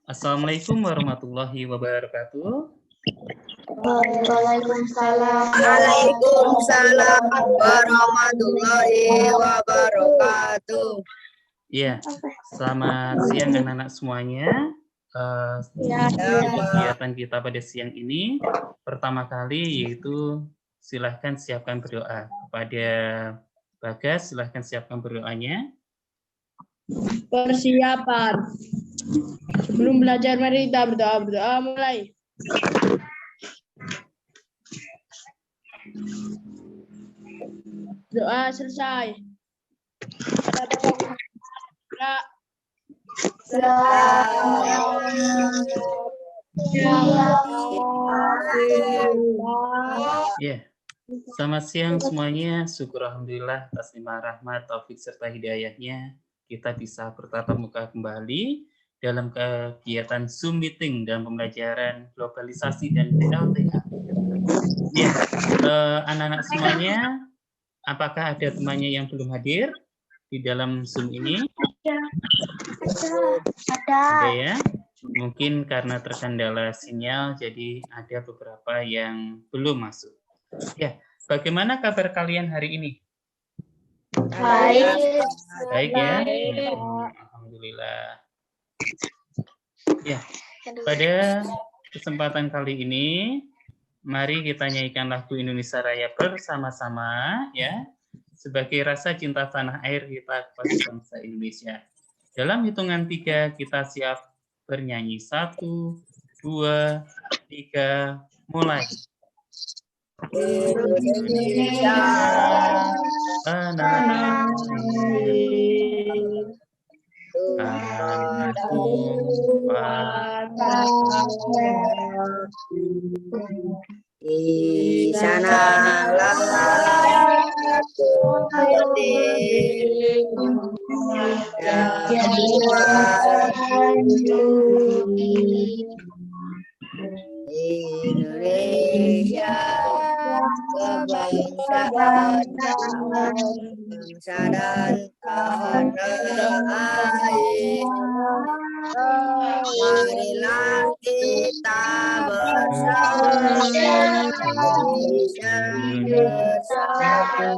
Assalamualaikum warahmatullahi wabarakatuh. Waalaikumsalam. Waalaikumsalam warahmatullahi wabarakatuh. Ya, selamat siang anak-anak semuanya. Ya. Kegiatan kita pada siang ini pertama kali yaitu silahkan siapkan berdoa. Kepada Bagas, silahkan siapkan berdoanya. Persiapan. Sebelum belajar mari kita berdoa mulai. Doa selesai. Ya, selamat siang semuanya. Syukur alhamdulillah atas limpah rahmat, taufik serta hidayahnya kita bisa bertatap muka kembali dalam kegiatan Zoom meeting dan pembelajaran globalisasi dan PLTA. Ya, anak-anak semuanya, apakah ada temannya yang belum hadir di dalam Zoom ini? Ada ya. Mungkin karena terkendala sinyal, jadi ada beberapa yang belum masuk. Ya, bagaimana kabar kalian hari ini? Baik. Baik ya. Alhamdulillah. Ya, pada kesempatan kali ini, mari kita nyanyikan lagu Indonesia Raya bersama-sama, ya, sebagai rasa cinta tanah air kita kepada bangsa Indonesia. Dalam hitungan 3 kita siap bernyanyi. 1, 2, 3, mulai. Indonesia tanah air, tanah tumpah di sanalah aku berdiri Indonesia kebangsaan bangsa dan tanah air. Marilah kita bersama Indonesia bersatu.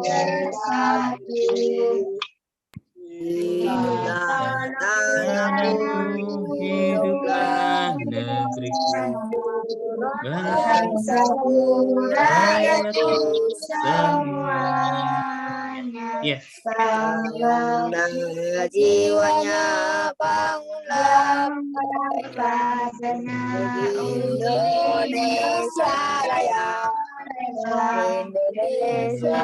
Hiduplah tanahku, hiduplah negeriku, bangsaku, rakyatku semuanya. Ya. Bangunlah jiwanya, bangunlah Indonesia Raya. Indonesia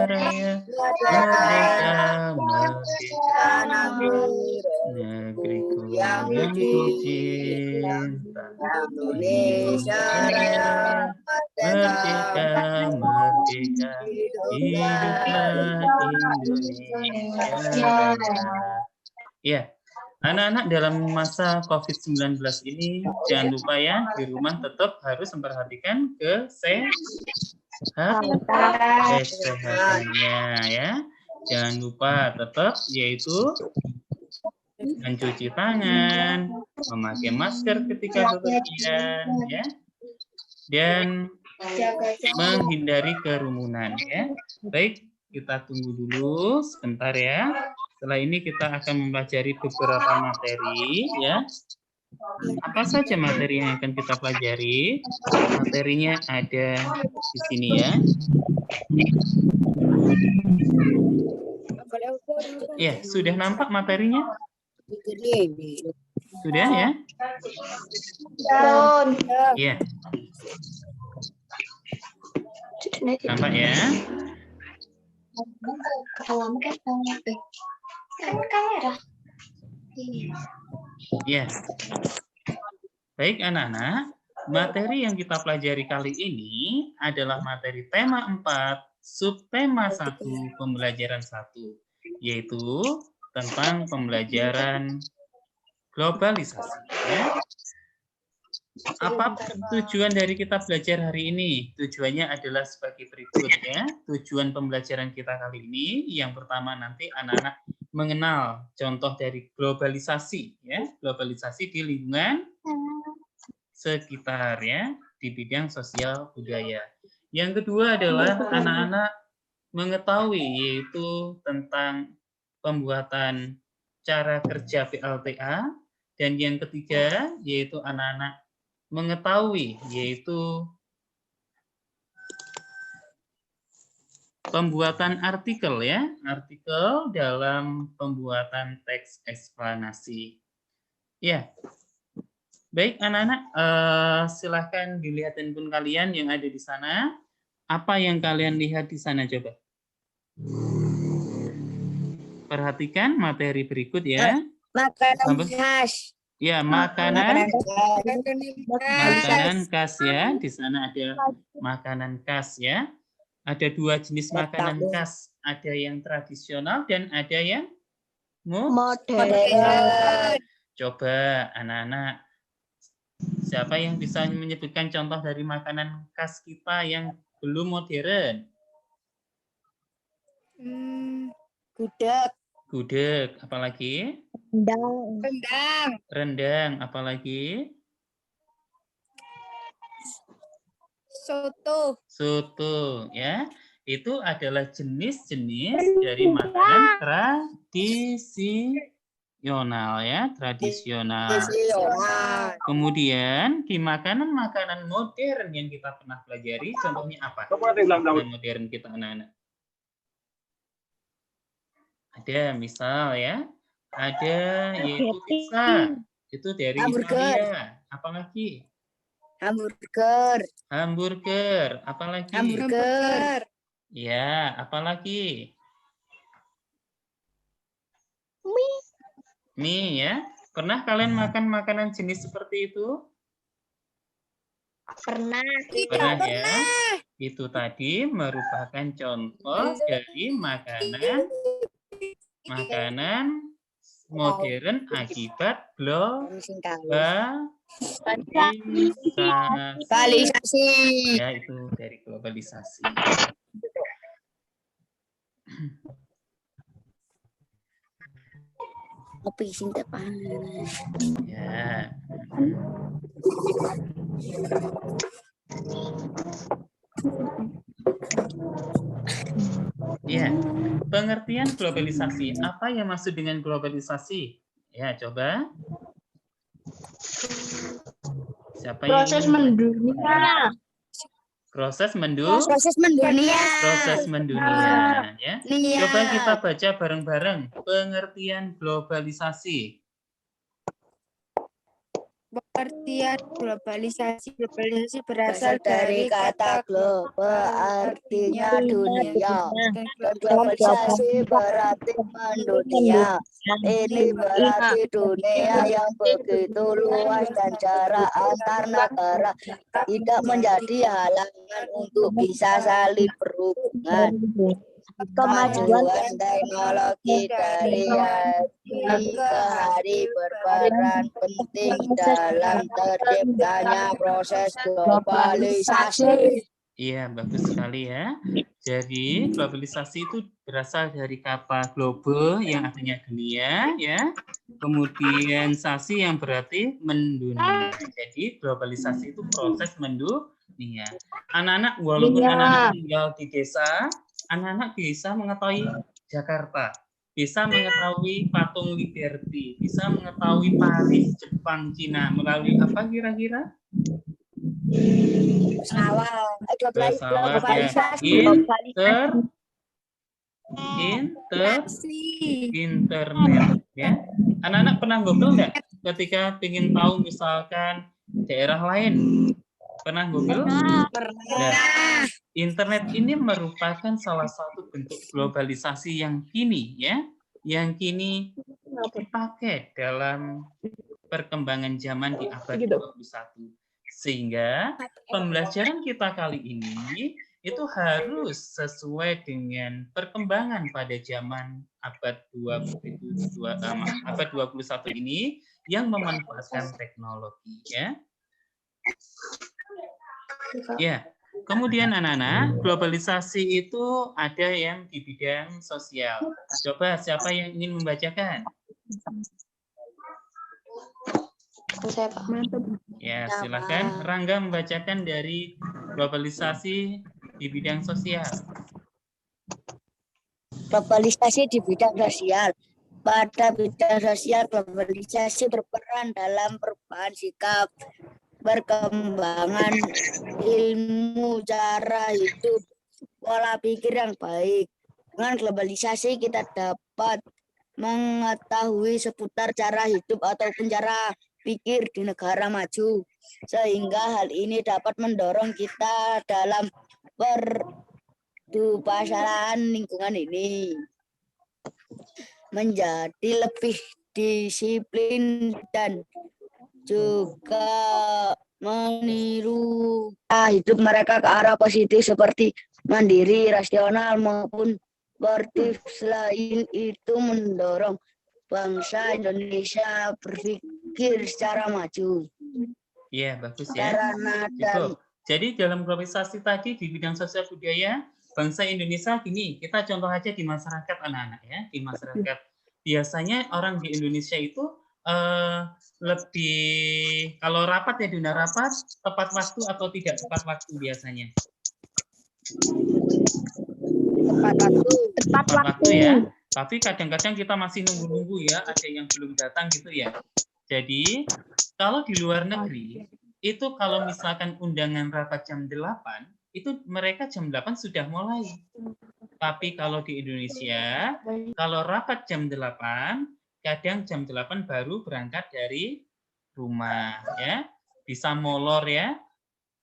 Raya, merdeka, merdeka, negeriku yang kucinta. Indonesia Raya, merdeka, merdeka, hiduplah Indonesia Raya. Ya, anak-anak dalam masa COVID-19 ini jangan lupa ya, di rumah tetap harus memperhatikan kesehatannya ya. Jangan lupa tetap yaitu mencuci tangan, memakai masker ketika bepergian ya. Dan menghindari kerumunan ya. Baik, kita tunggu dulu sebentar ya. Setelah ini kita akan mempelajari beberapa materi ya. Apa saja materi yang akan kita pelajari? Materinya ada di sini ya. Ya, sudah nampak materinya? Sudah ya? Ya. Nampak ya? Ya. Baik anak-anak, materi yang kita pelajari kali ini adalah materi tema 4, subtema 1, pembelajaran 1, yaitu tentang pembelajaran globalisasi. Ya. Apa tujuan dari kita belajar hari ini? Tujuannya adalah sebagai berikut ya. Tujuan pembelajaran kita kali ini, yang pertama nanti anak-anak mengenal contoh dari globalisasi, ya, globalisasi di lingkungan sekitar, ya, di bidang sosial budaya. Yang kedua adalah anak-anak mengetahui yaitu tentang pembuatan cara kerja PLTA, dan yang ketiga yaitu anak-anak mengetahui yaitu pembuatan artikel, ya, artikel dalam pembuatan teks eksplanasi. Ya, baik anak-anak, silahkan dilihat handphone kalian yang ada di sana. Apa yang kalian lihat di sana coba? Perhatikan materi berikut ya. Makanan khas. Ya, makanan khas ya. Di sana ada makanan khas ya. Ada dua jenis makanan khas, ada yang tradisional dan ada yang Modern. Coba anak-anak, siapa yang bisa menyebutkan contoh dari makanan khas kita yang belum modern? Gudeg. Gudeg, apalagi? Rendang. Rendang, apalagi? Soto. Soto, ya. Itu adalah jenis-jenis dari makanan tradisional, ya, tradisional. Kemudian di makanan-makanan modern yang kita pernah pelajari, contohnya apa? Makanan modern kita anak-anak. Ada misal ya, ada yaitu pizza, itu dari Italia. Apalagi? Hamburger. Hamburger, apalagi? Hamburger. Ya, apalagi? Mie ya. Pernah kalian makan makanan jenis seperti itu? Pernah. Pernah ya. Itu tadi merupakan contoh dari makanan modern akibat globalisasi. Ya, itu dari globalisasi. Kopi sing tepan. Ya. Ya, pengertian globalisasi. Apa yang maksud dengan globalisasi? Ya, coba. Siapa Proses yang mendunia. Proses mendunia. Proses mendunia, ya. Coba kita baca bareng-bareng pengertian globalisasi. Pengertian globalisasi berasal dari kata global, artinya dunia. Globalisasi berarti mendunia. Ini berarti dunia yang begitu luas dan jarak antar negara tidak menjadi halangan untuk bisa saling berhubungan. Kemajuan teknologi dari hari ke hari berperan penting dalam terciptanya proses globalisasi. Iya, bagus sekali ya. Jadi globalisasi itu berasal dari kata global yang artinya dunia, ya. Kemudian sasi yang berarti mendunia. Jadi globalisasi itu proses mendunia. Anak-anak, walaupun anak-anak tinggal di desa, anak-anak bisa mengetahui Jakarta, bisa mengetahui patung Liberty, bisa mengetahui Paris, Jepang, Cina melalui apa kira-kira? Pesawat ya. Internet ya. Anak-anak pernah Google nggak ketika ingin tahu misalkan daerah lain? Pernah Google? Nah, internet ini merupakan salah satu bentuk globalisasi yang kini ya, yang kini dipakai dalam perkembangan zaman di abad 21. Sehingga pembelajaran kita kali ini itu harus sesuai dengan perkembangan pada zaman abad 21 ini yang memanfaatkan teknologi ya. Ya, Kemudian anak-anak, globalisasi itu ada yang di bidang sosial. Coba siapa yang ingin membacakan? Ya, silakan Rangga membacakan dari globalisasi di bidang sosial. Globalisasi di bidang sosial. Pada bidang sosial, globalisasi berperan dalam perubahan sikap, perkembangan ilmu, cara hidup, pola pikir yang baik. Dengan globalisasi kita dapat mengetahui seputar cara hidup ataupun cara pikir di negara maju, sehingga hal ini dapat mendorong kita dalam perpasaran lingkungan ini menjadi lebih disiplin dan juga meniru hidup mereka ke arah positif seperti mandiri, rasional maupun sportif. Selain itu mendorong bangsa Indonesia berpikir secara maju. Iya, bagus ya. Cukup. Jadi dalam globalisasi tadi di bidang sosial budaya, bangsa Indonesia gini, kita contoh aja di masyarakat anak-anak ya, di masyarakat. Biasanya orang di Indonesia itu lebih, kalau rapat ya dunia rapat, tepat waktu atau tidak tepat waktu biasanya? Tepat waktu ya. Tapi kadang-kadang kita masih nunggu-nunggu ya, ada yang belum datang gitu ya. Jadi, kalau di luar negeri, itu kalau misalkan undangan rapat jam 8, itu mereka jam 8 sudah mulai. Tapi kalau di Indonesia, kalau rapat jam 8, kadang jam 8 baru berangkat dari rumah ya. Bisa molor ya.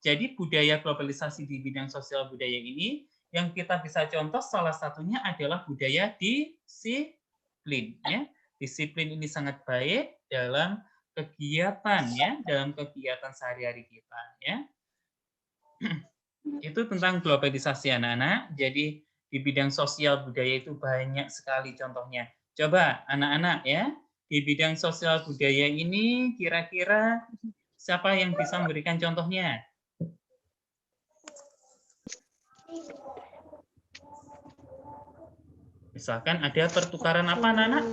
Jadi budaya globalisasi di bidang sosial budaya ini yang kita bisa contoh salah satunya adalah budaya disiplin ya. Disiplin ini sangat baik dalam kegiatan ya, dalam kegiatan sehari-hari kita ya. Itu tentang globalisasi anak-anak. Jadi di bidang sosial budaya itu banyak sekali contohnya. Coba anak-anak ya, di bidang sosial budaya ini kira-kira siapa yang bisa memberikan contohnya? Misalkan ada pertukaran apa anak-anak?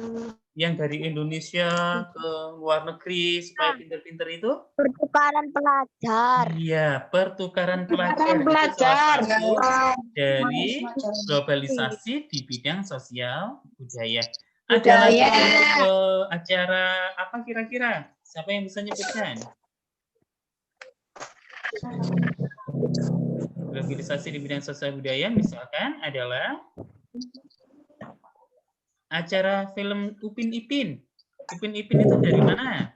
Yang dari Indonesia ke luar negeri supaya pinter-pinter itu? Pertukaran pelajar. Iya, pertukaran pelajar. Itu salah satu dari globalisasi di bidang sosial budaya. Ada lagi untuk acara apa kira-kira? Siapa yang bisa nyebutkan? Globalisasi di bidang sosial budaya misalkan adalah acara film Upin Ipin. Upin Ipin itu dari mana?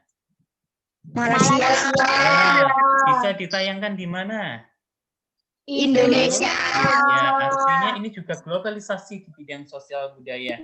Malaysia. Nah, bisa ditayangkan di mana? Indonesia. Ya, artinya ini juga globalisasi di bidang sosial budaya.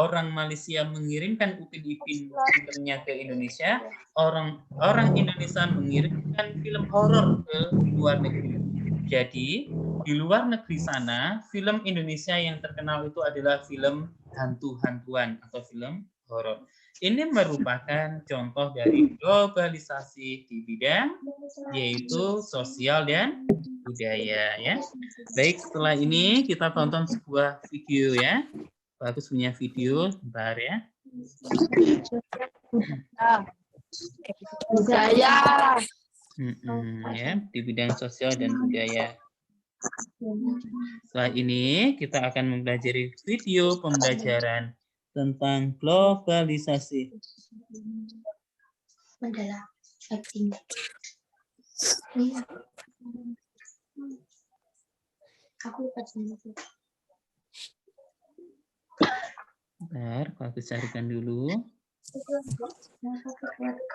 Orang Malaysia mengirimkan Upin Ipin filmnya ke Indonesia, orang Indonesia mengirimkan film horor ke luar negeri. Jadi, di luar negeri sana, film Indonesia yang terkenal itu adalah film hantu-hantuan atau film horor. Ini merupakan contoh dari globalisasi di bidang yaitu sosial dan budaya ya. Baik, setelah ini kita tonton sebuah video ya. Bagus punya video, bentar ya. Budaya. Ya, di bidang sosial dan budaya. Setelah ini kita akan mempelajari video pembelajaran tentang globalisasi. Adalah acting. Aku Bentar, aku carikan dulu.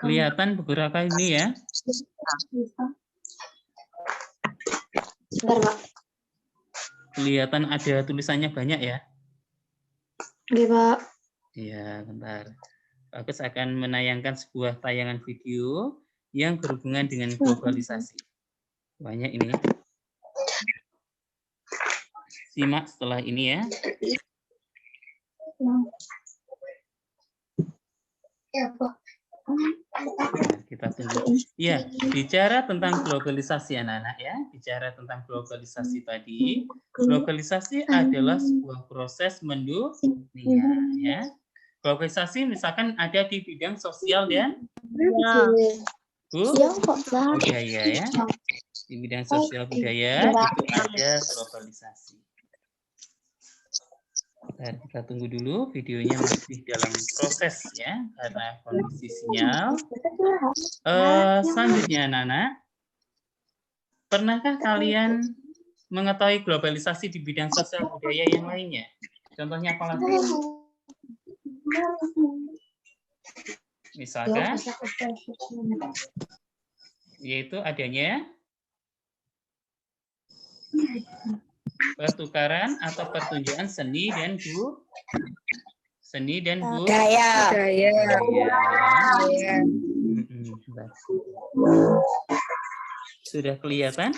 Kelihatan beberapa ini ya. Bentar, Pak. Kelihatan ada tulisannya banyak ya. Oke, Pak. Iya, bentar. Bagus akan menayangkan sebuah tayangan video yang berhubungan dengan globalisasi. Banyak ini. Simak setelah ini ya. Ya, Pak. Kita tunggu. Ya, bicara tentang globalisasi anak-anak ya. Bicara tentang globalisasi tadi. Globalisasi adalah sebuah proses mendunia ya. Globalisasi misalkan ada di bidang sosial dan budaya ya. Di bidang sosial budaya itu ada globalisasi. Dan kita tunggu dulu, videonya masih dalam proses ya, karena kondisi sinyal. Selanjutnya anak-anak, pernahkah kalian mengetahui globalisasi di bidang sosial budaya yang lainnya? Contohnya apa lagi? Misalkan, yaitu adanya pertukaran atau pertunjukan seni dan budaya. Sudah kelihatan?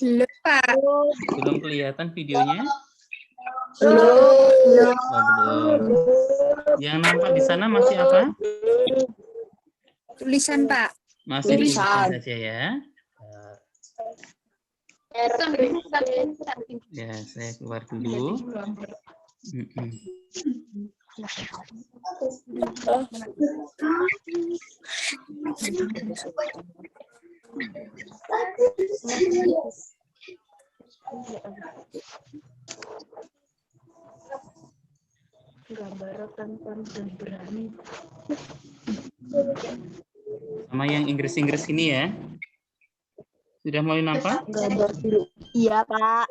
Belum, Pak. Belum kelihatan videonya? Belum. Oh, belum. Yang nampak di sana masih apa? Tulisan, Pak. Masih tulisan saja ya. Ya, saya keluar dulu. Sama yang Inggris-Inggris ini ya. Sudah mulai nampak? Iya, Pak.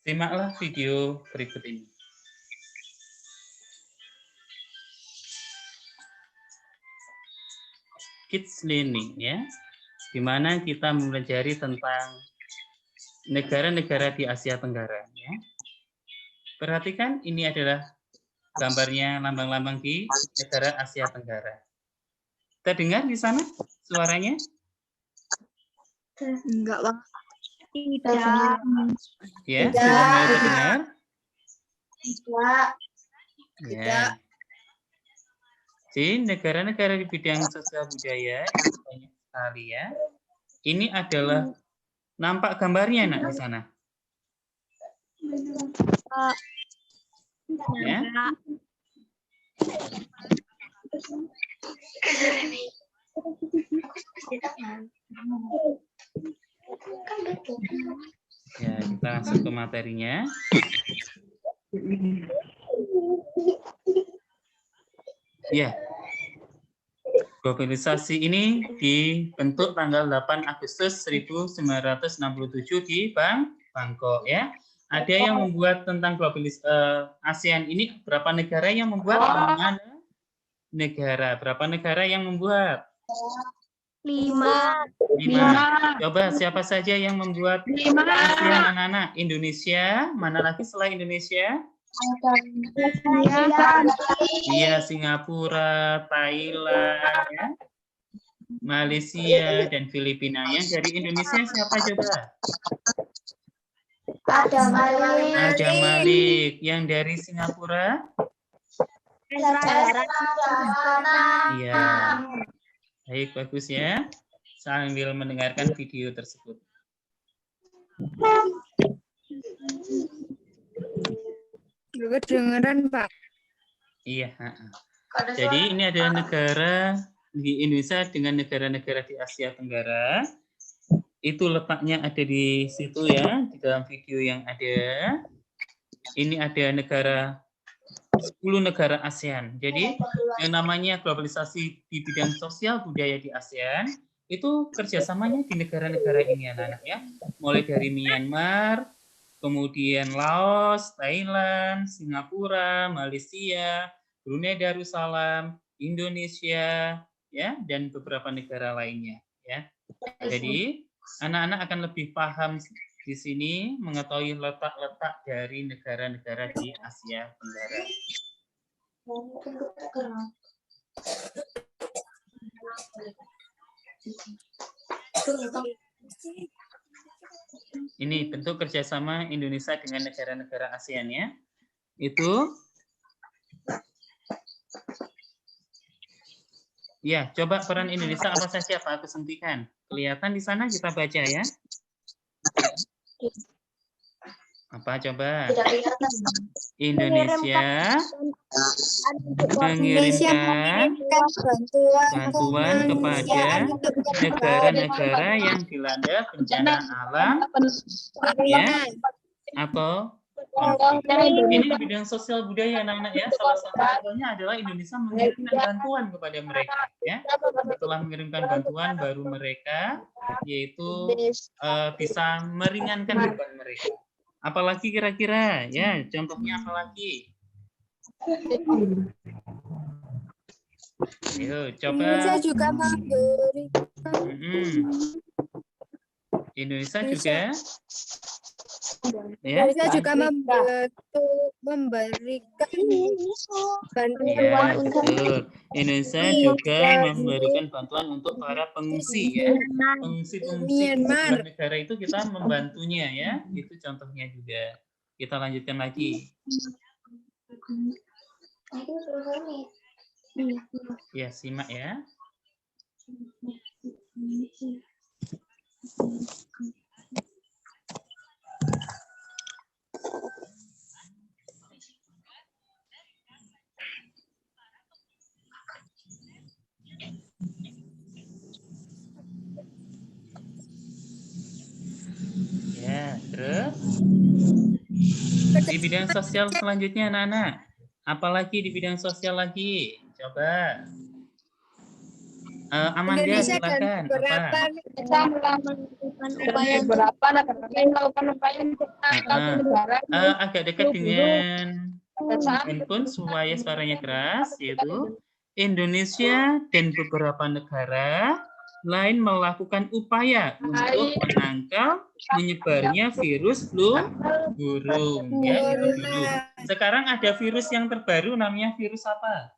Simaklah video berikut ini. Kids Learning ya, di mana kita mempelajari tentang negara-negara di Asia Tenggara. Ya. Perhatikan ini adalah gambarnya lambang-lambang di negara Asia Tenggara. Kita dengar di sana suaranya? Enggak, Pak. Tidak. Ya, sudah mulai terdengar? Tidak. Ya. Jadi negara-negara di bidang sosial budaya itu banyak sekali ya. Ini adalah nampak gambarnya nak di sana. Ya. Ya, kita langsung ke materinya. Ya. Globalisasi ini dibentuk tanggal 8 Agustus 1967 di Bangkok ya. Ada yang membuat tentang ASEAN ini berapa negara yang membuat? 5 negara. Berapa negara yang membuat? 5. 5. Coba siapa saja yang membuat ASEAN anak-anak? Indonesia, mana lagi selain Indonesia? Iya, Singapura, Thailand, ya. Malaysia, dan Filipina. Yang dari Indonesia siapa coba? Ada Malik. Yang dari Singapura? Iya. Baik, bagus ya. Sambil mendengarkan video tersebut. Kedengeran, Pak. Iya. Jadi ini adalah negara di Indonesia dengan negara-negara di Asia Tenggara. Itu letaknya ada di situ ya, di dalam video yang ada. Ini ada negara 10 negara ASEAN. Jadi yang namanya globalisasi di bidang sosial budaya di ASEAN itu kerjasamanya di negara-negara ini anak-anak ya. Mulai dari Myanmar, kemudian Laos, Thailand, Singapura, Malaysia, Brunei Darussalam, Indonesia, ya, dan beberapa negara lainnya, ya. Jadi anak-anak akan lebih paham di sini mengetahui letak-letak dari negara-negara di Asia Tenggara. Ini bentuk kerjasama Indonesia dengan negara-negara ASEAN ya. Itu ya, coba peran Indonesia apa saja Pak Agus hentikan. Kelihatan di sana kita baca ya. Apa coba? Indonesia mengirimkan bantuan kepada negara-negara yang dilanda bencana alam ya atau ini di bidang sosial budaya anak-anak ya. Salah satu contohnya adalah Indonesia mengirimkan bantuan kepada mereka ya. Setelah mengirimkan bantuan baru mereka yaitu bisa meringankan beban mereka. Apalagi kira-kira ya, contohnya apalagi? Ayo coba. Indonesia juga memberikan. Indonesia juga. Ya. Indonesia juga memberikan bantuan Ya, betul. Indonesia juga memberikan bantuan untuk para pengungsi ya. Pengungsi-pengungsi di sebelah negara itu kita membantunya ya. Itu contohnya juga. Kita lanjutkan lagi. Ya, simak ya. Ya, terus di bidang sosial selanjutnya anak-anak. Apalagi di bidang sosial lagi? Coba. Amanda, silakan. Apa? Agak dekat dengan handphone supaya suaranya keras, yaitu Indonesia dan beberapa negara lain melakukan upaya untuk menangkal menyebarnya virus flu burung. Ya, itu dulu. Sekarang ada virus yang terbaru namanya virus apa?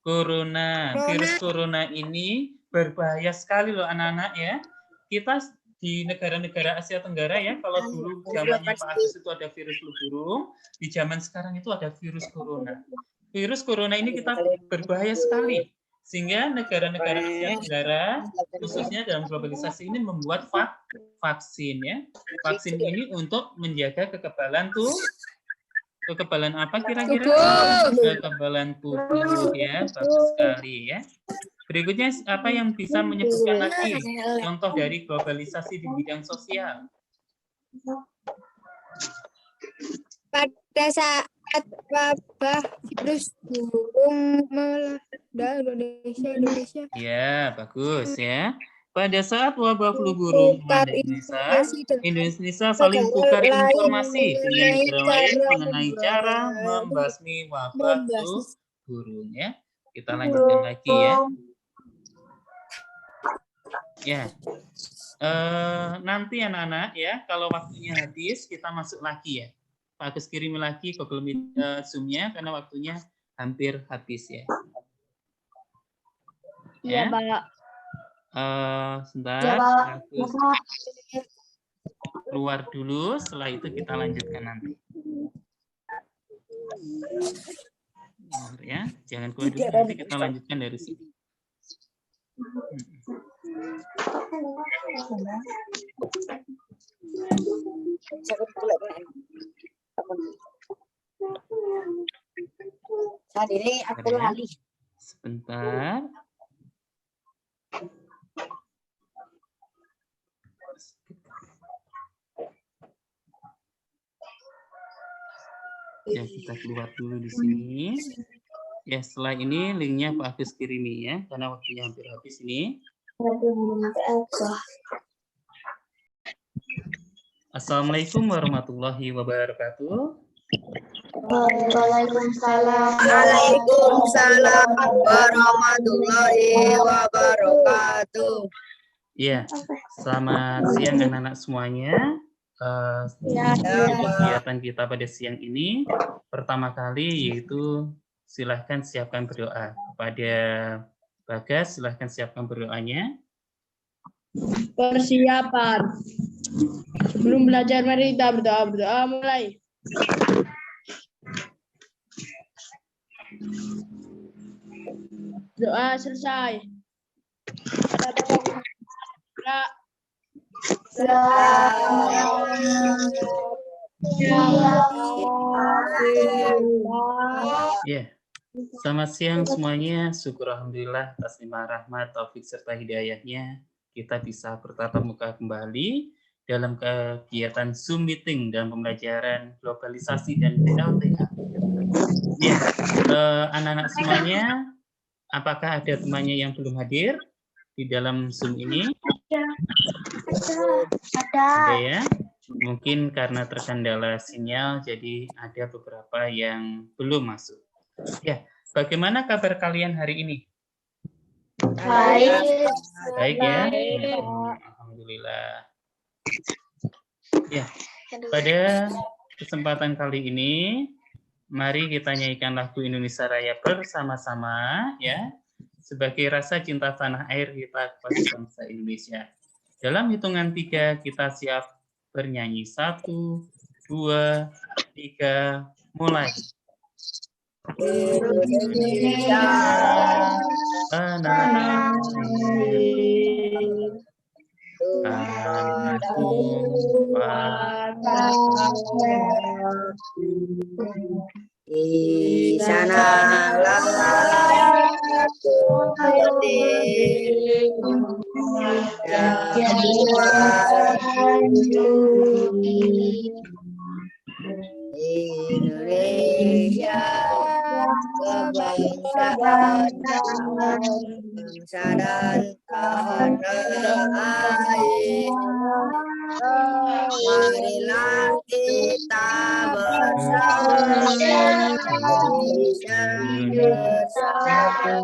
Corona. Virus corona ini berbahaya sekali loh anak-anak ya. Kita di negara-negara Asia Tenggara ya, kalau dulu zamannya Pak Agus itu ada virus flu burung, di zaman sekarang itu ada virus corona. Virus corona ini kita berbahaya sekali, sehingga negara-negara Asia Tenggara khususnya dalam globalisasi ini membuat vaksin ya. Vaksin ini untuk menjaga kekebalan kekebalan apa kira-kira? Kekebalan tubuh ya, bagus sekali ya. Berikutnya apa yang bisa menyebutkan lagi contoh dari globalisasi di bidang sosial? Pada saat wabah virus burung melanda Indonesia. Ya, bagus ya. Pada saat wabah flu burung melanda Indonesia saling tukar informasi dengan negara lain mengenai cara membasmi wabah flu burung ya. Kita lanjutkan lagi ya. Ya, nanti anak-anak ya, kalau waktunya habis kita masuk lagi ya. Pak Agus kirim lagi Google Meet Zoom-nya karena waktunya hampir habis ya. Iya, Pak. Sebentar, Agus keluar dulu, setelah itu kita lanjutkan nanti. Ya, jangan keluar dulu, nanti kita lanjutkan dari sini. Saat ini aku lali. Sebentar. Ya, kita keluar dulu di sini. Ya, setelah ini linknya Pak Agus kirimi ya, karena waktunya hampir habis ini. Assalamualaikum warahmatullahi wabarakatuh. Waalaikumsalam. Waalaikumsalam warahmatullahi wabarakatuh. Ya, selamat siang anak-anak semuanya. kegiatan kita pada siang ini. Pertama kali yaitu silahkan siapkan berdoa. Kepada Bagas, silahkan siapkan berdoanya. Persiapan. Sebelum belajar mari kita berdoa mulai. Doa selesai. Ya, selamat siang semuanya. Syukur alhamdulillah atas limpah rahmat, taufik serta hidayahnya kita bisa bertatap muka kembali dalam kegiatan Zoom meeting dan pembelajaran globalisasi dan PLTA. Ya, anak-anak semuanya, apakah ada temannya yang belum hadir di dalam Zoom ini? Ada ya. Mungkin karena terkendala sinyal, jadi ada beberapa yang belum masuk. Ya, bagaimana kabar kalian hari ini? Baik. Baik ya. Alhamdulillah. Ya, pada kesempatan kali ini, mari kita nyanyikan lagu Indonesia Raya bersama-sama ya, sebagai rasa cinta tanah air kita kepada bangsa Indonesia. Dalam hitungan 3 kita siap bernyanyi. 1, 2, 3, mulai. Indonesia Tanah di sanalah aku berdiri Indonesia kebangsaan bangsa dan tanah air. Marilah kita bersama Indonesia bersatu.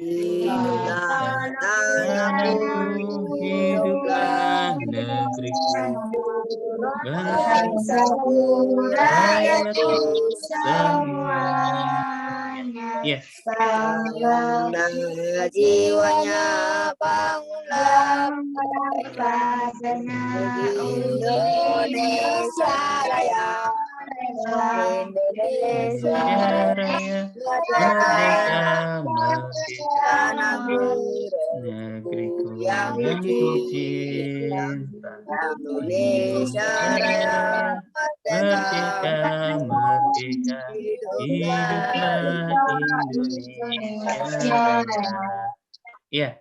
Hiduplah tanahku, hiduplah negeriku, bangsaku, rakyatku semuanya. Ya. Bangunlah jiwanya, bangunlah Indonesia Raya. Indonesia Raya, merdeka, merdeka, negeriku yang kucinta. Indonesia Raya, merdeka, merdeka, hiduplah Indonesia Raya. Ya,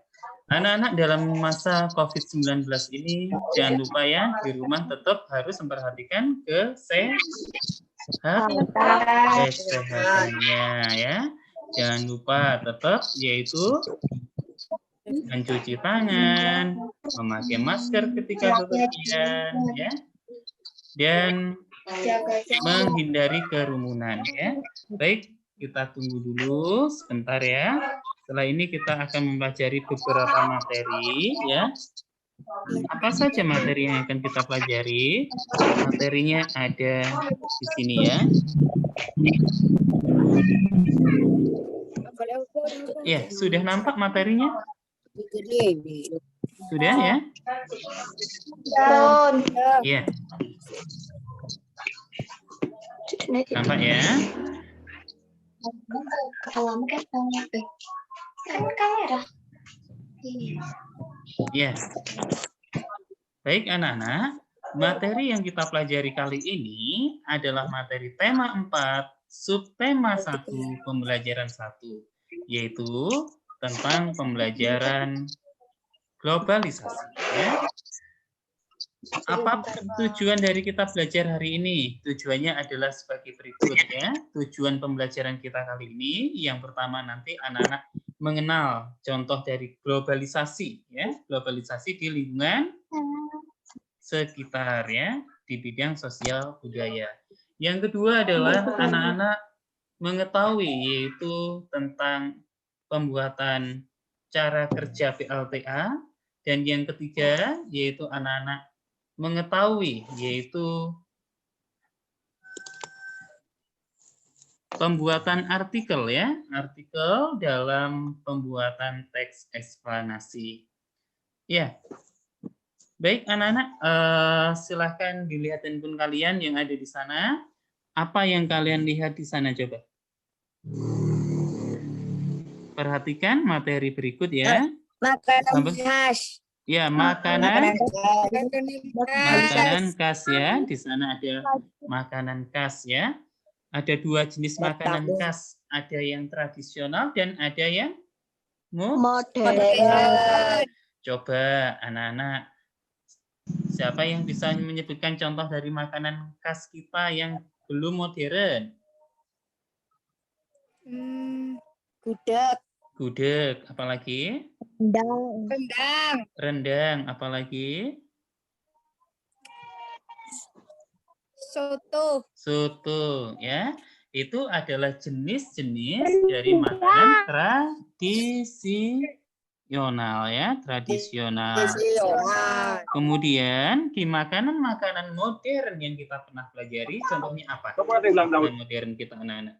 anak-anak dalam masa COVID-19 ini jangan lupa ya, di rumah tetap harus memperhatikan kesehatannya ya. Jangan lupa tetap yaitu mencuci tangan, memakai masker ketika bepergian ya. Dan menghindari kerumunan ya. Baik, kita tunggu dulu sebentar ya. Setelah ini kita akan mempelajari beberapa materi ya. Apa saja materi yang akan kita pelajari? Materinya ada di sini ya. Ya, sudah nampak materinya? Sudah ya? Ya. Nampak ya? Ya. Baik anak-anak, materi yang kita pelajari kali ini adalah materi tema 4, subtema 1, pembelajaran 1, yaitu tentang pembelajaran globalisasi. Ya. Apa tujuan dari kita belajar hari ini? Tujuannya adalah sebagai berikut ya. Tujuan pembelajaran kita kali ini, yang pertama nanti anak-anak mengenal contoh dari globalisasi ya, globalisasi di lingkungan sekitar ya, di bidang sosial budaya. Yang kedua adalah anak-anak mengetahui yaitu tentang pembuatan cara kerja PLTA Dan yang ketiga, yaitu anak-anak mengetahui, yaitu pembuatan artikel ya, artikel dalam pembuatan teks eksplanasi. Ya, baik anak-anak, silahkan dilihat handphone kalian yang ada di sana. Apa yang kalian lihat di sana coba? Perhatikan materi berikut ya. Makanan khas. Ya, makanan Makanan khas ya. Di sana ada makanan khas ya. Ada dua jenis makanan khas. Ada yang tradisional dan ada yang modern. Coba anak-anak, siapa yang bisa menyebutkan contoh dari makanan khas kita yang belum modern? Gudeg. Gudeg, apalagi? Rendang. Rendang, apalagi? Soto. Soto, ya. Itu adalah jenis-jenis dari makanan tradisional ya, tradisional. Kemudian di makanan-makanan modern yang kita pernah pelajari, contohnya apa? Makanan modern kita anak-anak.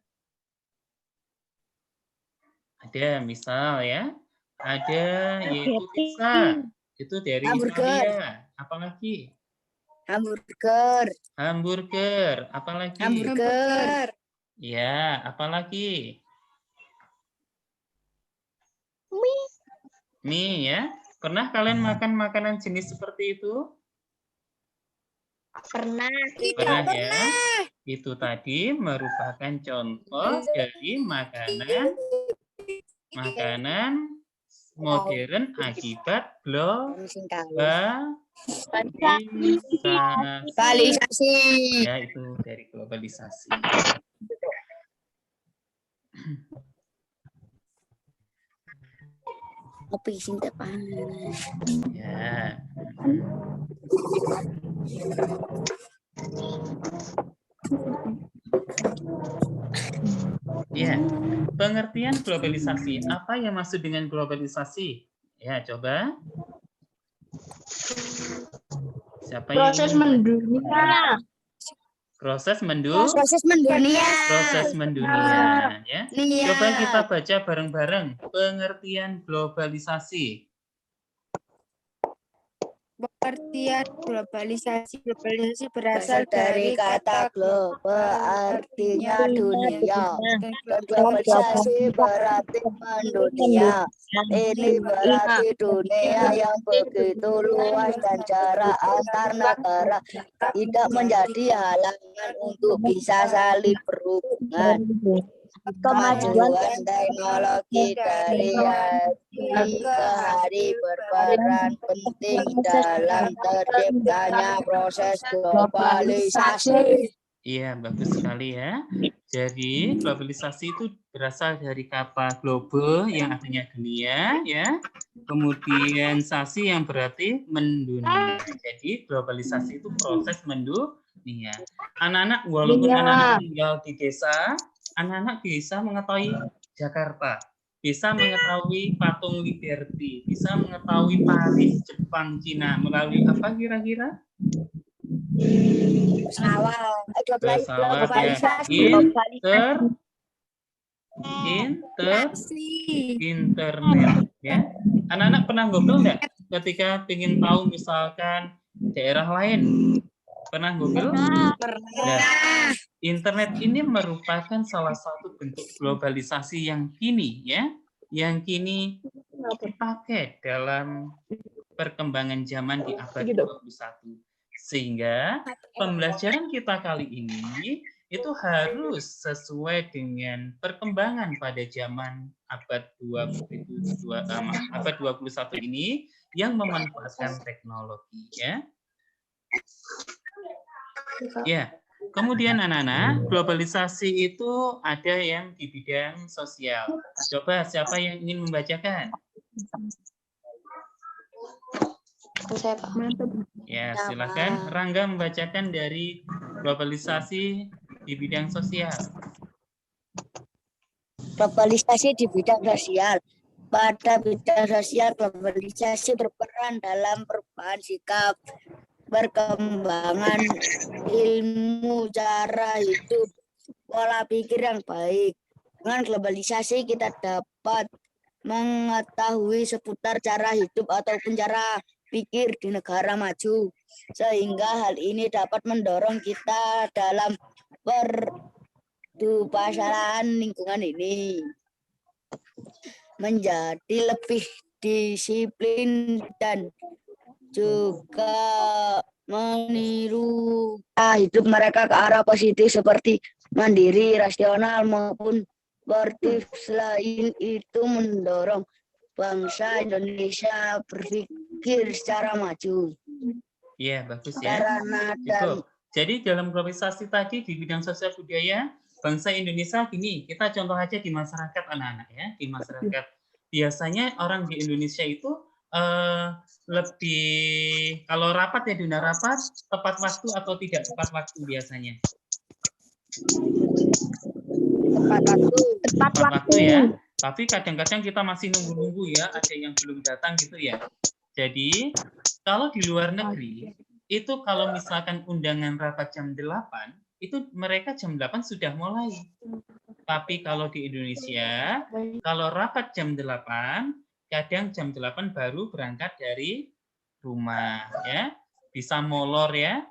Ada misal ya, ada yaitu pizza, itu dari Italia. Apalagi? Hamburger, apalagi? Ya, apalagi? Mie ya. Pernah kalian makan makanan jenis seperti itu? Pernah. Pernah ya. Itu tadi merupakan contoh dari makanan modern akibat globalisasi. Ya, itu dari globalisasi. Kopi sing tepan. Ya. Ya, pengertian globalisasi. Apa yang maksud dengan globalisasi? Ya, coba. Siapa Proses yang mendunia. Proses mendunia. Ya. Coba kita baca bareng-bareng pengertian globalisasi. Pengertian globalisasi berasal dari kata global, artinya dunia. Dan globalisasi berarti mendunia. Ini berarti dunia yang begitu luas dan jarak antar negara tidak menjadi halangan untuk bisa saling berhubungan. Kemajuan teknologi dari hari ke hari berperan penting dalam terciptanya proses globalisasi. Iya, bagus sekali ya. Jadi globalisasi itu berasal dari kata global yang artinya dunia, ya. Kemudian sasi yang berarti mendunia. Jadi globalisasi itu proses mendunia. Anak-anak walaupun anak-anak tinggal di desa, anak-anak bisa mengetahui Jakarta, bisa mengetahui patung Liberty, bisa mengetahui Paris, Jepang, Cina melalui apa kira-kira? Pesawat ya. Internet ya. Anak-anak pernah Google nggak ketika ingin tahu misalkan daerah lain? Pernah Google? Nah, internet ini merupakan salah satu bentuk globalisasi yang kini ya, yang kini dipakai dalam perkembangan zaman di abad 21. Sehingga pembelajaran kita kali ini itu harus sesuai dengan perkembangan pada zaman abad 21 ini yang memanfaatkan teknologi ya. Ya, kemudian anak-anak, globalisasi itu ada yang di bidang sosial. Coba siapa yang ingin membacakan? Ya, silakan Rangga membacakan dari globalisasi di bidang sosial. Globalisasi di bidang sosial pada bidang sosial globalisasi berperan dalam perubahan sikap, perkembangan ilmu, cara hidup, pola pikir yang baik. Dengan globalisasi kita dapat mengetahui seputar cara hidup ataupun cara pikir di negara maju, sehingga hal ini dapat mendorong kita dalam permasalahan lingkungan ini menjadi lebih disiplin dan juga meniru hidup mereka ke arah positif seperti mandiri, rasional maupun sportif. Selain itu mendorong bangsa Indonesia berpikir secara maju. Iya, bagus ya. Karena dan Jadi dalam globalisasi tadi di bidang sosial budaya, bangsa Indonesia gini, kita contoh aja di masyarakat anak-anak ya, di masyarakat. Biasanya orang di Indonesia itu lebih, kalau rapat ya dunia rapat, tepat waktu atau tidak tepat waktu biasanya? Tepat waktu ya. Tapi kadang-kadang kita masih nunggu-nunggu ya, ada yang belum datang gitu ya. Jadi kalau di luar negeri, itu kalau misalkan undangan rapat jam 8, itu mereka jam 8 sudah mulai. Tapi kalau di Indonesia, kalau rapat jam 8, kadang jam 8 baru berangkat dari rumah ya. Bisa molor ya.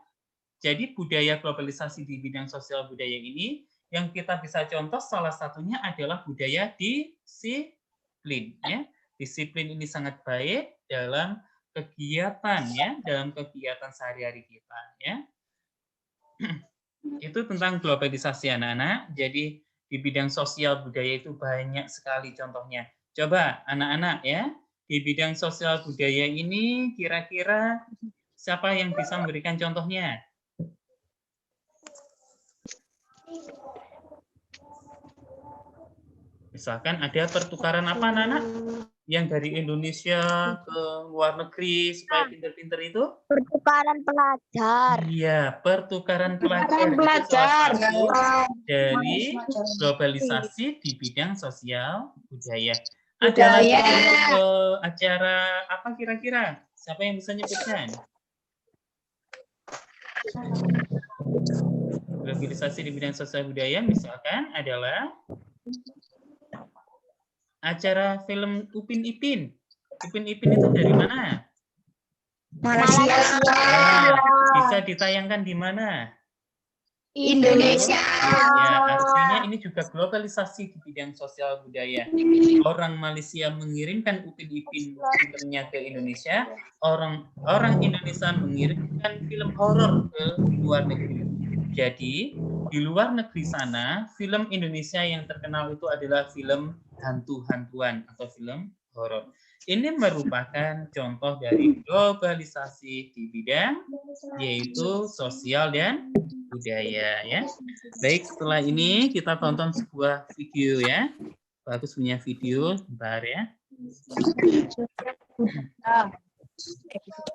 Jadi budaya globalisasi di bidang sosial budaya ini yang kita bisa contoh salah satunya adalah budaya disiplin ya. Disiplin ini sangat baik dalam kegiatan ya, dalam kegiatan sehari-hari kita ya. Itu tentang globalisasi anak-anak. Jadi di bidang sosial budaya itu banyak sekali contohnya. Coba anak-anak ya, di bidang sosial budaya ini kira-kira siapa yang bisa memberikan contohnya? Misalkan ada pertukaran apa anak-anak? Yang dari Indonesia ke luar negeri supaya pinter-pinter itu? pertukaran pelajar. Iya, pertukaran pelajar. Itu salah satu dari globalisasi di bidang sosial budaya. Ada lagi acara apa kira-kira? Siapa yang bisa nyebutkan? Globalisasi di bidang sosial budaya misalkan adalah acara film Upin Ipin. Upin Ipin itu dari mana? Malaysia. Nah, bisa ditayangkan di mana? Indonesia. Ya, artinya ini juga globalisasi di bidang sosial budaya. Orang Malaysia mengirimkan Upin Ipin filmnya ke Indonesia, orang Indonesia mengirimkan film horor ke luar negeri. Jadi, di luar negeri sana, film Indonesia yang terkenal itu adalah film hantu-hantuan atau film horor. Ini merupakan contoh dari globalisasi di bidang yaitu sosial dan budaya ya. Baik, setelah ini kita tonton sebuah video ya. Bagus punya video, bentar ya.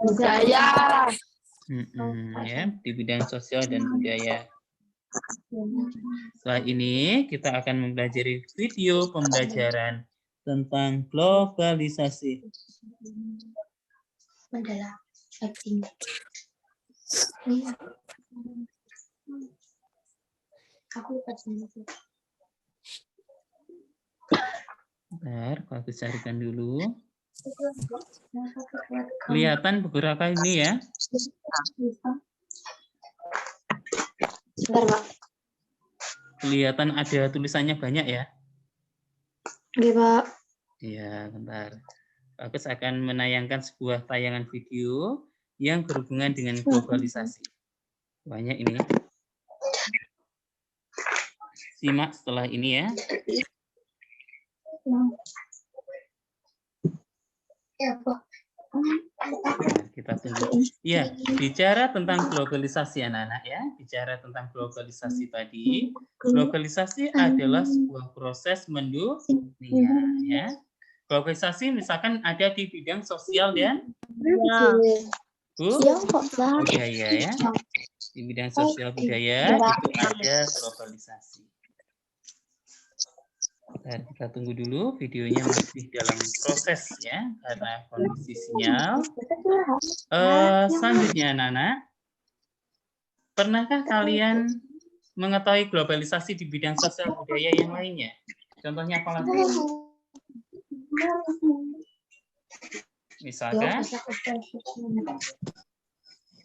Budaya. Ya, di bidang sosial dan budaya. Setelah ini kita akan mempelajari video pembelajaran tentang globalisasi. Bentar, aku carikan dulu. Kelihatan beberapa ini ya. Kelihatan ada tulisannya banyak ya. Oke, Pak. Iya, bentar. Bagus akan menayangkan sebuah tayangan video yang berhubungan dengan globalisasi. Banyak ini. Simak setelah ini ya. Nah, kita tunggu. Ya, bicara tentang globalisasi anak-anak ya. Bicara tentang globalisasi tadi. Globalisasi adalah sebuah proses mendunia ya. Globalisasi misalkan ada di bidang sosial dan budaya ya. Di bidang sosial budaya itu ada globalisasi. Dan kita tunggu dulu, videonya masih dalam proses ya, karena kondisi sinyal. Selanjutnya, anak-anak, pernahkah kalian mengetahui globalisasi di bidang sosial budaya yang lainnya? Contohnya apa lagi? Misalkan,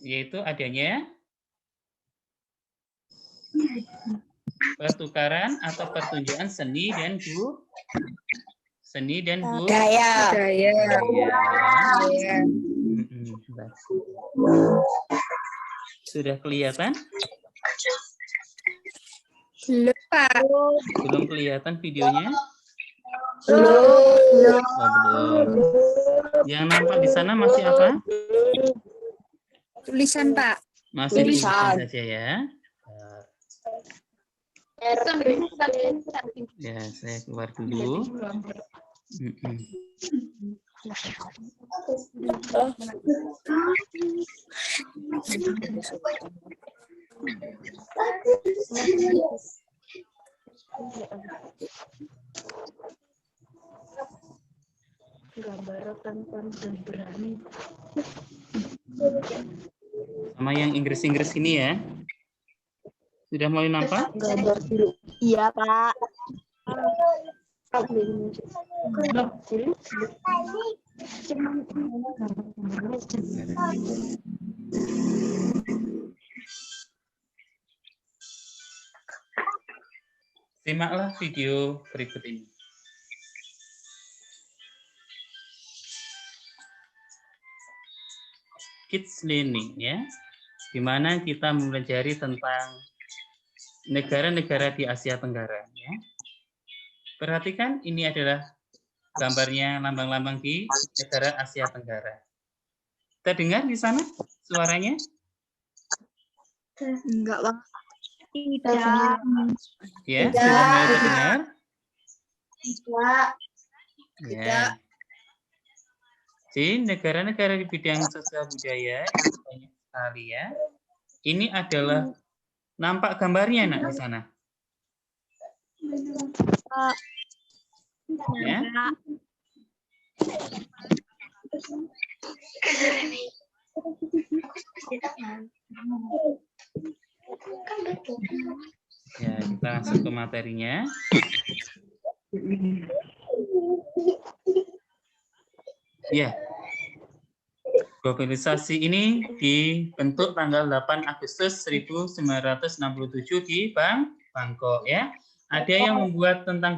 yaitu adanya pertukaran atau pertunjukan seni dan budaya. Sudah kelihatan? Belum, Pak. Belum kelihatan videonya? Belum. Oh, belum. Yang nampak di sana masih apa? Tulisan, Pak. Masih tulisan saja ya. Ya, saya keluar dulu. Sama yang Inggris-Inggris ini ya. Sudah mulai nampak? Iya, Pak. Simaklah video berikut ini. Kids Learning ya, di mana kita mempelajari tentang negara-negara di Asia Tenggara. Ya. Perhatikan, ini adalah gambarnya lambang-lambang di negara Asia Tenggara. Kita dengar di sana suaranya? Enggak, Bang. Tidak. Ya, sudah mulai terdengar? Ya. Jadi negara-negara di bidang sosial budaya itu banyak sekali ya. Ini adalah nampak gambarnya nak di sana. Ya. Ya, kita langsung ke materinya. Ya. Globalisasi ini dibentuk tanggal 8 Agustus 1967 di Bangkok ya. Ada yang membuat tentang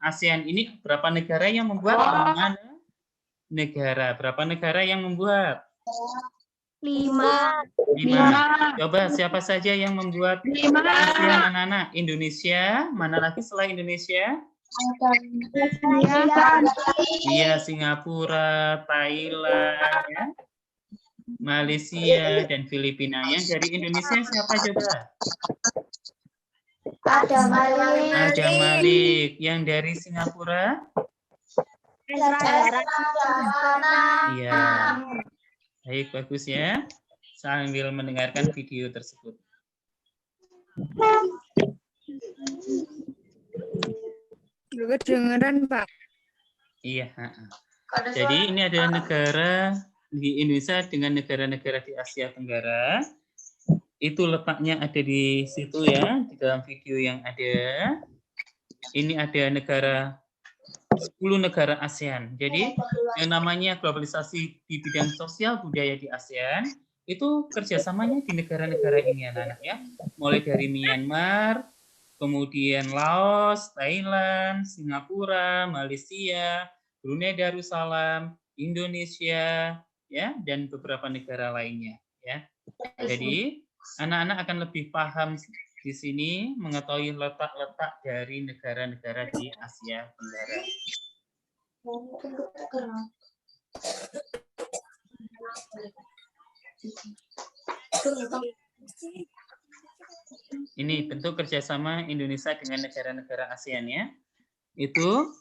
ASEAN ini berapa negara yang membuat? 5 negara. Berapa negara yang membuat? 5. 5. Coba siapa saja yang membuat ASEAN anak-anak? Indonesia, mana lagi selain Indonesia? Iya, Singapura, Thailand, ya. Malaysia, dan Filipina. Yang dari Indonesia siapa coba? Ada Malik. Yang dari Singapura? Iya. Baik, bagus ya. Sambil mendengarkan video tersebut. Kedengeran, Pak. Iya. Jadi ini adalah negara di Indonesia dengan negara-negara di Asia Tenggara. Itu letaknya ada di situ ya, di dalam video yang ada. Ini ada negara 10 negara ASEAN. Jadi yang namanya globalisasi di bidang sosial budaya di ASEAN itu kerjasamanya di negara-negara ini anak-anak ya. Mulai dari Myanmar, kemudian Laos, Thailand, Singapura, Malaysia, Brunei Darussalam, Indonesia, ya, dan beberapa negara lainnya. Ya. Jadi anak-anak akan lebih paham di sini mengetahui letak-letak dari negara-negara di Asia Tenggara. Ini bentuk kerjasama Indonesia dengan negara-negara ASEAN ya. Itu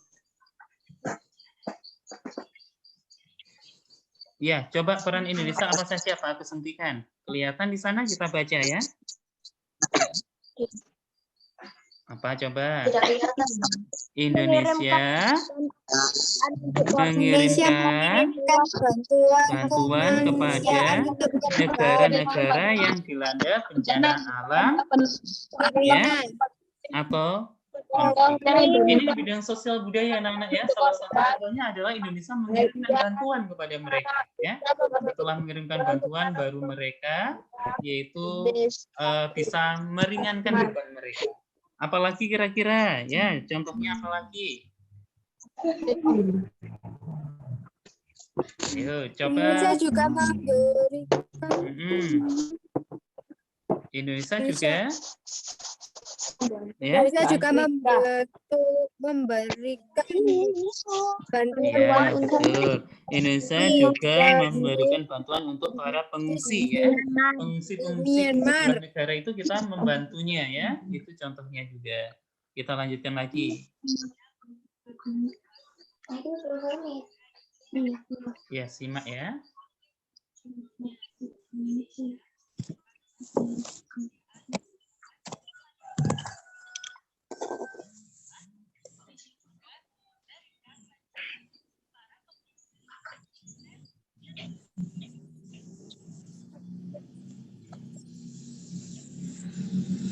ya, coba peran Indonesia apa saja Pak Agus hentikan. Kelihatan di sana kita baca ya. Apa coba? Indonesia mengirimkan bantuan kepada negara-negara yang dilanda bencana alam, ya, atau ini di bidang sosial budaya anak-anak ya. Salah satu contohnya adalah Indonesia mengirimkan bantuan kepada mereka, ya. Setelah mengirimkan bantuan, baru mereka yaitu bisa meringankan beban mereka. Apalagi kira-kira, ya, contohnya apalagi? Ayo, coba. Indonesia juga memberikan. Indonesia juga, ya. Indonesia juga memberikan bantuan Ya, untuk betul. Indonesia juga memberikan bantuan untuk para pengungsi, ya. Pengungsi-pengungsi di sebelah negara itu kita membantunya, ya. Itu contohnya juga. Kita lanjutkan lagi. Ya, simak ya.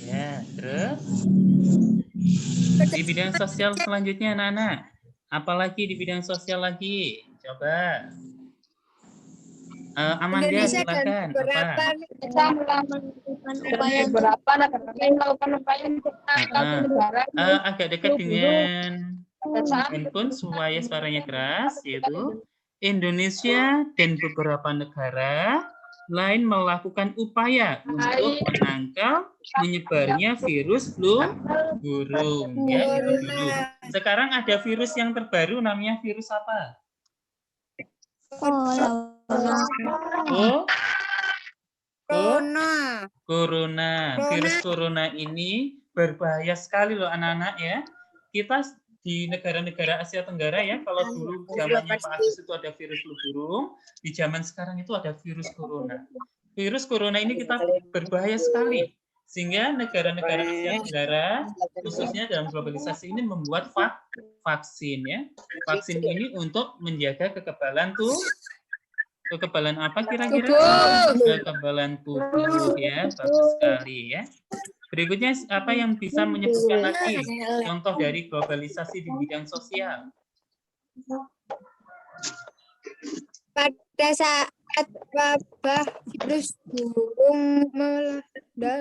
Ya, terus di bidang sosial selanjutnya anak-anak. Apalagi di bidang sosial lagi? Coba. Amanda, silakan. Apa? Agak dekat dengan handphone supaya suaranya keras, yaitu Indonesia dan beberapa negara lain melakukan upaya untuk menangkal menyebarnya virus flu burung. Ya, itu dulu. Sekarang ada virus yang terbaru, namanya virus apa? Corona. Virus corona ini berbahaya sekali loh anak-anak ya. Kita di negara-negara Asia Tenggara ya, kalau dulu zamannya Pak Agus itu ada virus flu burung, di zaman sekarang itu ada virus corona. Virus corona ini kita berbahaya sekali. Sehingga negara-negara Asia Tenggara, khususnya dalam globalisasi ini membuat vaksin ya. Vaksin ini untuk menjaga kekebalan kekebalan apa kira-kira? Kekebalan tubuh ya, bagus sekali ya. Berikutnya apa yang bisa menyebutkan lagi contoh dari globalisasi di bidang sosial? Pada saat wabah virus burung melanda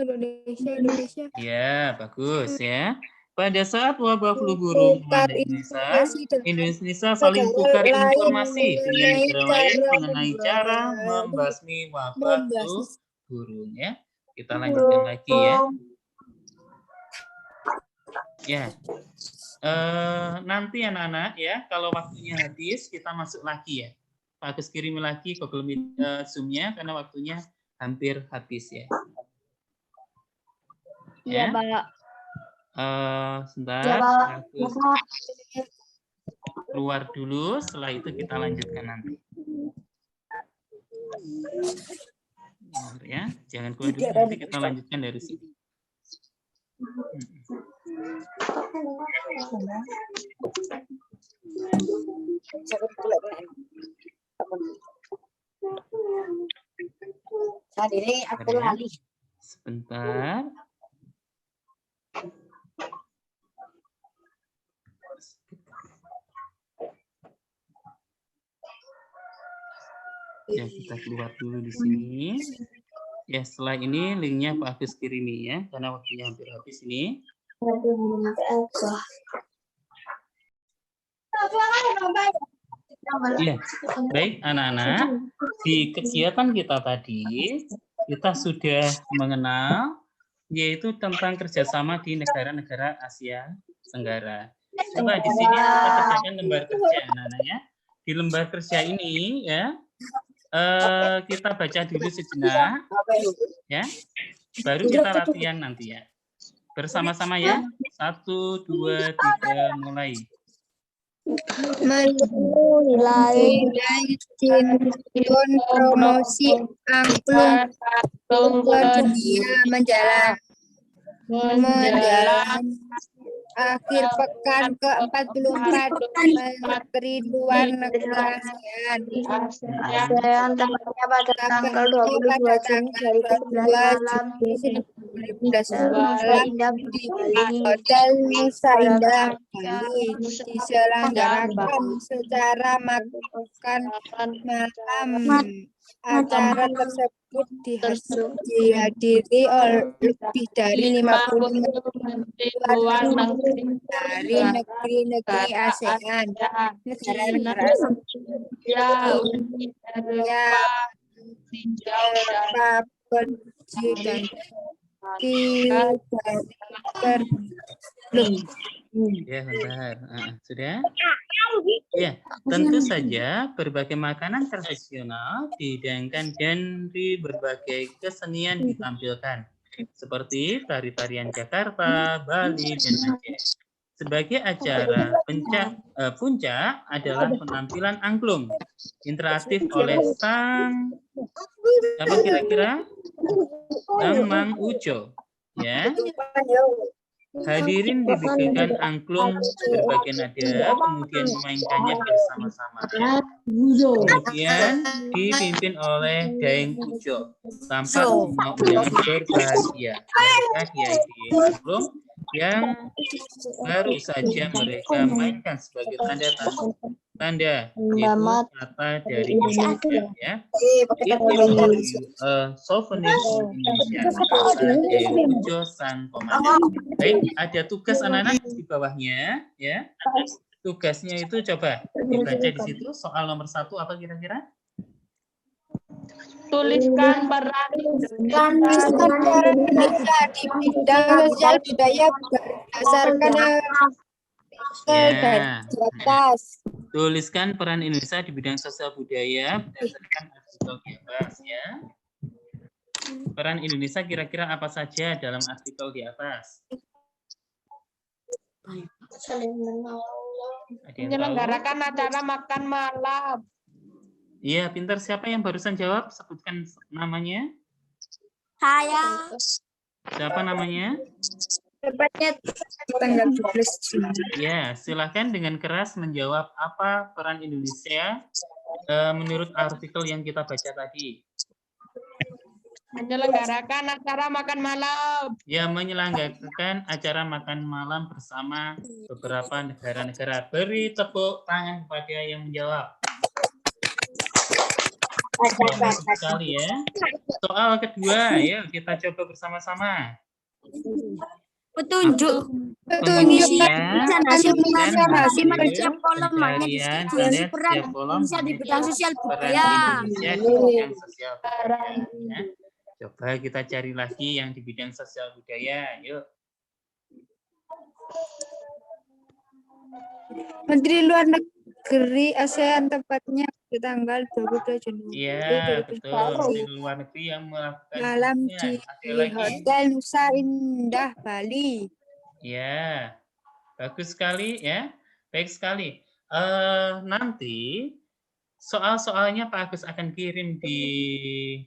Indonesia. Ya, bagus ya. Pada saat wabah flu burung melanda Indonesia saling tukar informasi dengan negara lain mengenai cara membasmi wabah flu burung ya. Kita lanjutkan lagi ya. Ya, nanti anak-anak ya, kalau waktunya habis kita masuk lagi ya. Pak Agus kirim lagi Google Meet Zoom-nya karena waktunya hampir habis ya. Ya, Pak. Sebentar, Agus keluar dulu. Setelah itu kita lanjutkan nanti. Ya, jangan keluar dulu. Nanti kita lanjutkan dari sini. Saat ini aku lali. Sebentar. Ya, kita keluar dulu di sini. Ya, setelah ini linknya Pak Agus kirimi ya, karena waktunya hampir habis ini. Ya, baik anak-anak. Di kegiatan kita tadi, kita sudah mengenal yaitu tentang kerjasama di negara-negara Asia Tenggara. Coba di sini kita kerjakan lembar kerja anak-anak ya. Di lembar kerja ini ya, kita baca dulu sejenak, ya. Baru kita latihan nanti ya. Bersama-sama ya. 1, 2, 3, mulai. Mulai promosi angklung ke dunia menjalankan menjelang akhir pekan ke-44 Menteri Luar Negeri ASEAN. ASEAN tepatnya pada tanggal 22 Juni 2019 dalam di Hotel Nusa Indah Bali diselenggarakan secara makan malam. Acara tersebut dihadiri oleh lebih dari 50 menteri luar negeri dari negeri-negeri ASEAN, negara-negara Eropa, Belgia, dan Ya, bentar. Sudah? Ya, tentu saja berbagai makanan tradisional dihidangkan dan di berbagai kesenian ditampilkan, seperti tari-tarian Jakarta, Bali, dan Aceh. Sebagai acara puncak adalah penampilan angklung interaktif oleh apa kira-kira? Sang Mang Ujo. Ya. Hadirin diberikan angklung berbagai nada, kemudian memainkannya bersama-sama. Kemudian dipimpin oleh Daeng Ujo. Tampak semua undangan berbahagia. Mereka dihadiri angklung yang baru saja mereka mainkan sebagai tanda yaitu kata dari Indonesia, ya. Itu souvenir Indonesia dari Ujo Sang Komandan. Baik, ada tugas anak-anak di bawahnya, ya. Tugasnya itu coba dibaca di situ. Soal nomor 1 apa kira-kira? Tuliskan peran Indonesia di bidang sosial budaya berdasarkan Ya. di atas. Tuliskan peran Indonesia di bidang sosial budaya berdasarkan artikel di atas, ya. Peran Indonesia kira-kira apa saja dalam artikel di atas? menyelenggarakan acara makan malam. Iya, pintar. Siapa yang barusan jawab? Sebutkan namanya. Saya. Siapa namanya? Tepatnya tanggal 12 Juni. Ya, silahkan dengan keras menjawab apa peran Indonesia menurut artikel yang kita baca tadi. Menyelenggarakan acara makan malam. Ya, menyelenggarakan acara makan malam bersama beberapa negara-negara. Beri tepuk tangan kepada yang menjawab. Bagus sekali, ya. Soal kedua, ya kita coba bersama-sama. petunjuk Pengisian hasil hasil setiap kolom pencarian magnetis peran setiap kolom Indonesia di bidang sosial peran budaya. Indonesia di bidang sosial budaya, ya. Coba kita cari lagi yang di bidang sosial budaya, yuk. Menteri Luar Negeri ASEAN tepatnya di tanggal 22 Januari. Iya, betul. Menteri Luar Negeri yang melakukan Malam kunjungan. di Ada lagi. Hotel Nusa Indah Bali. Ya, bagus sekali, ya. Baik sekali. Nanti soal-soalnya Pak Agus akan kirim di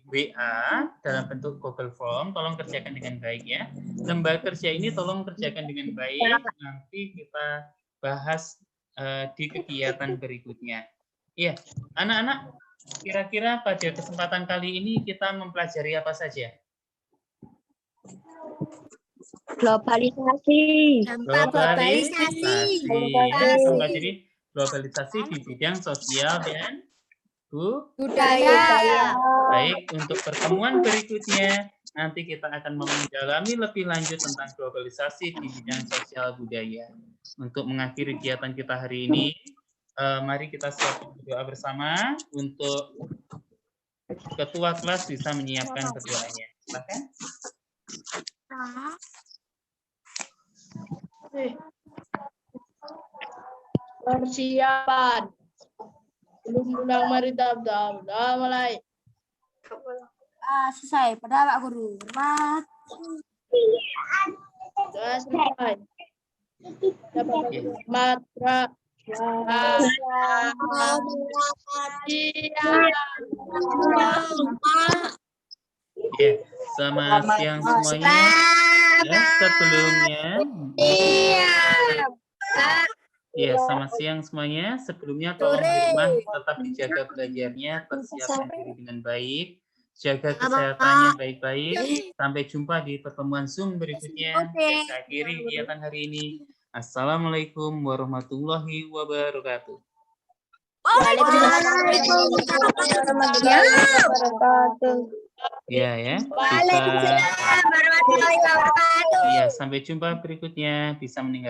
WA dalam bentuk Google Form. Tolong kerjakan dengan baik, ya. Lembar kerja ini tolong kerjakan dengan baik. Nanti kita bahas di kegiatan berikutnya. Iya, anak-anak, kira-kira pada kesempatan kali ini kita mempelajari apa saja? Globalisasi. Mempelajari globalisasi di bidang sosial dan Budaya. Baik, untuk pertemuan berikutnya nanti kita akan mendalami lebih lanjut tentang globalisasi di bidang sosial budaya. Untuk mengakhiri kegiatan kita hari ini, mari kita berdoa bersama untuk ketua kelas bisa menyiapkan ketuanya. Silakan. Persiapan. Belum mari berdoa mulai. Selesai. Pada Pak Guru. Hormat. Selesai. Matra. Ya, selamat siang semuanya. Ya, sebelumnya. Iya. Ya, selamat siang semuanya. Sebelumnya tolong di rumah tetap dijaga belajarnya, persiapkan diri dengan baik, jaga kesehatannya baik-baik. Sampai jumpa di pertemuan Zoom berikutnya. Saya akhiri kegiatan hari ini. Assalamualaikum warahmatullahi wabarakatuh. Waalaikumsalam warahmatullahi wabarakatuh. Ya, ya. Waalaikumsalam warahmatullahi wabarakatuh. Ya, sampai jumpa berikutnya. Bisa meninggalkan